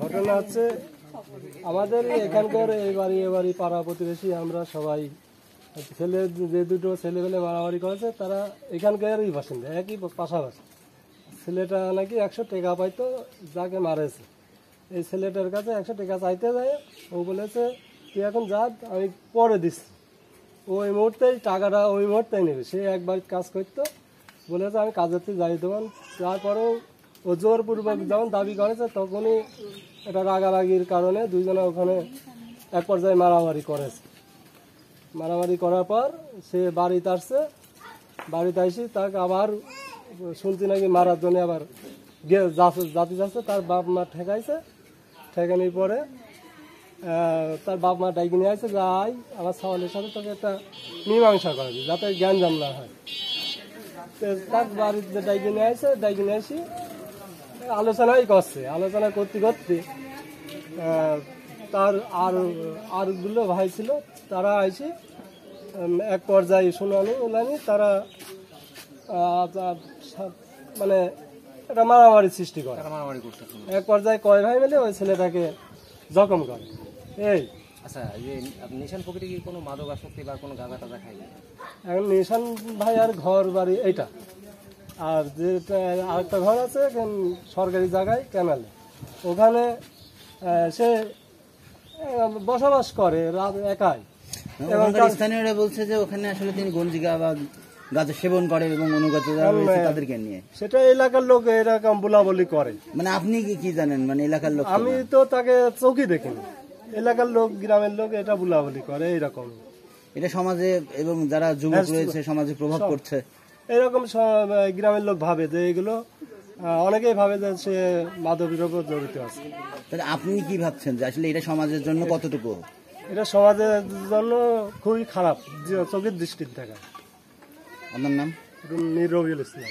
ঘটনা হচ্ছে আমাদের এখানকার এই বাড়ি পাড়া প্রতিবেশী আমরা সবাই ছেলে যে দুটো ছেলেবেলে মারামারি করেছে তারা এখানকারই বাসিন্দা, একই পাশাপাশি। ছেলেটা নাকি 100 টাকা পাইতো যাকে মারেছে, এই ছেলেটার কাছে 100 টাকা চাইতে যায়। ও বলেছে তুই এখন যা, আমি পরে দিচ্ছি। ওই মুহূর্তেই টাকাটা ওই মুহূর্তেই নেবে। সে একবার কাজ করতো, বলেছে আমি কাজের থেকে যাই দেবেন। তারপরেও ও জোরপূর্বক যখন দাবি করেছে তখনই এটা রাগারাগির কারণে দুইজনে ওখানে এক পর্যায়ে মারামারি করেছে। মারামারি করার পর সে বাড়িতে আসছে, বাড়িতে এসে তাকে আবার শুনছি নাকি মারার জন্য আবার জাতি যাচ্ছে। তার বাপ মা ঠেকাইছে, ঠেকানোর পরে তার বাপ মা ডাইকে নিয়ে আসছে, যাই আমার ছাওয়ালের সাথে তোকে একটা মীমাংসা করাবি যাতে জ্ঞানজাম না হয়। তার বাড়িতে ডাইকে নিয়ে আসছে, ডাইকে নিয়ে আসি আলোচনাই করছে। আলোচনা করতে করতে তার আরগুলো ভাই ছিল, তারা আইসি এক পর্যায়ে শুনানি তারা মানে একটা মারামারি সৃষ্টি করে। এক পর্যায়ে কয় ভাই মিলে ওই ছেলেটাকে জখম করে। এই আচ্ছা, যে নিশান প্রকৃতি কি কোনো মাদক আসক্তি বা কোনো গাঁজা টাজা খাই? এখন নিশান ভাই আর ঘর বাড়ি এইটা, আর যেটা আরেকটা ঘর আছে সরকারি জায়গায় ক্যানালে, ওখানে সে বসবাস করে রাত একাই। এবং স্থানীয়রা বলছে যে ওখানে আসলে তিনি গঞ্জিকা বা গাঁজা সেবন করে এবং অনুগত তাদেরকে নিয়ে সেটা এলাকার লোক এরকম বলাবলি করে। মানে আপনি কি জানেন, মানে এলাকার লোক? আমি তো তাকে চোখই দেখিনি, এলাকার লোক গ্রামের লোক এটা বলাবলি করে এইরকম। এটা সমাজে এবং যারা যুবক রয়েছে সমাজে প্রভাব পড়ছে এরকম গ্রামের লোক ভাবে যে এগুলো, অনেকেই ভাবে যে সে মাদকের উপর জড়িত আছে। তাহলে আপনি কি ভাবছেন যে আসলে এটা সমাজের জন্য কতটুকু? এটা সমাজের জন্য খুবই খারাপ চোখের দৃষ্টির দেখা। আপনার নাম? রবিউল ইসলাম।